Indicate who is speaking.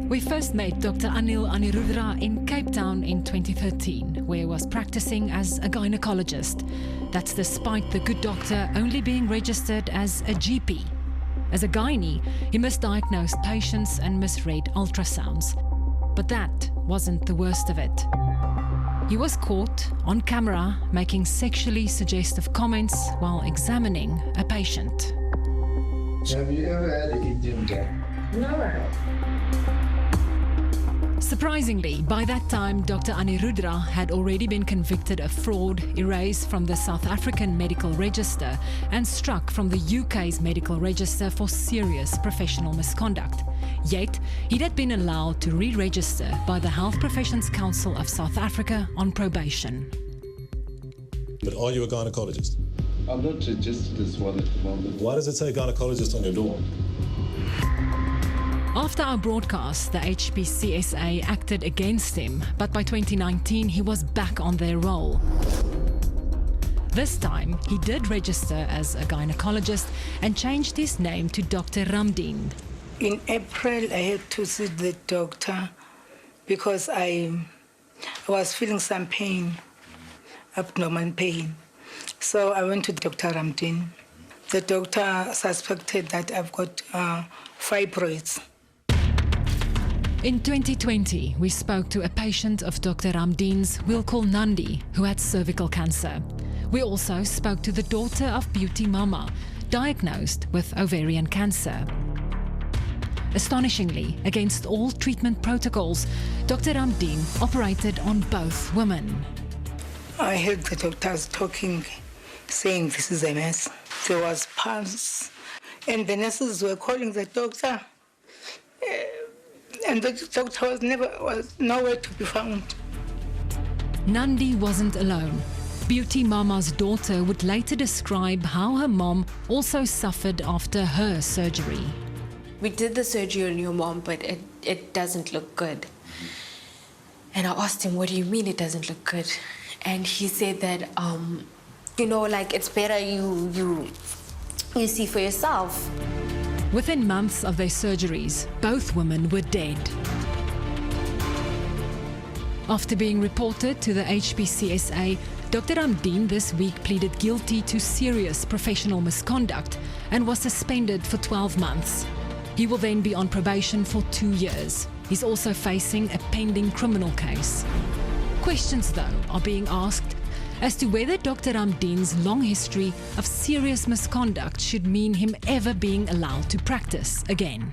Speaker 1: We first met Dr. Anil Anirudra in Cape Town in 2013, where he was practicing as a gynaecologist. That's despite the good doctor only being registered as a GP. As a gynae, he misdiagnosed patients and misread ultrasounds. But that wasn't the worst of it. He was caught on camera making sexually suggestive comments while examining a patient.
Speaker 2: Have you ever had an Indian gap?
Speaker 3: No, I haven't.
Speaker 1: Surprisingly, by that time, Dr. Anirudra had already been convicted of fraud, erased from the South African Medical Register and struck from the UK's Medical Register for serious professional misconduct. Yet, he had been allowed to re-register by the Health Professions Council of South Africa on probation.
Speaker 4: But are you a gynecologist?
Speaker 2: I'm not registered as one at the moment.
Speaker 4: Why does it say gynecologist on your door?
Speaker 1: After our broadcast, the HPCSA acted against him, but by 2019 he was back on their roll. This time, he did register as a gynecologist and changed his name to Dr. Ramdeen.
Speaker 3: In April, I had to see the doctor because I was feeling some pain, abdominal pain. So I went to Dr. Ramdeen. The doctor suspected that I've got fibroids.
Speaker 1: In 2020, we spoke to a patient of Dr. Ramdeen's we'll call Nandi, who had cervical cancer. We also spoke to the daughter of 𝗶𝗵𝗶𝘀, diagnosed with ovarian cancer. Astonishingly, against all treatment protocols, Dr. Ramdeen operated on both women.
Speaker 3: I heard the doctors talking, saying this is a mess. There was pulse, and the nurses were calling the doctor. And the doctor was nowhere to be found.
Speaker 1: Nandi wasn't alone. 𝗶𝗵𝗶𝘀's daughter would later describe how her mom also suffered after her surgery.
Speaker 5: We did the surgery on your mom, but it doesn't look good. And I asked him, what do you mean it doesn't look good? And he said that, like it's better you see for yourself.
Speaker 1: Within months of their surgeries, both women were dead. After being reported to the HPCSA, Dr. Ramdeen this week pleaded guilty to serious professional misconduct and was suspended for 12 months. He will then be on probation for 2 years. He's also facing a pending criminal case. Questions, though, are being asked as to whether Dr. Ramdeen's long history of serious misconduct should mean him ever being allowed to practice again.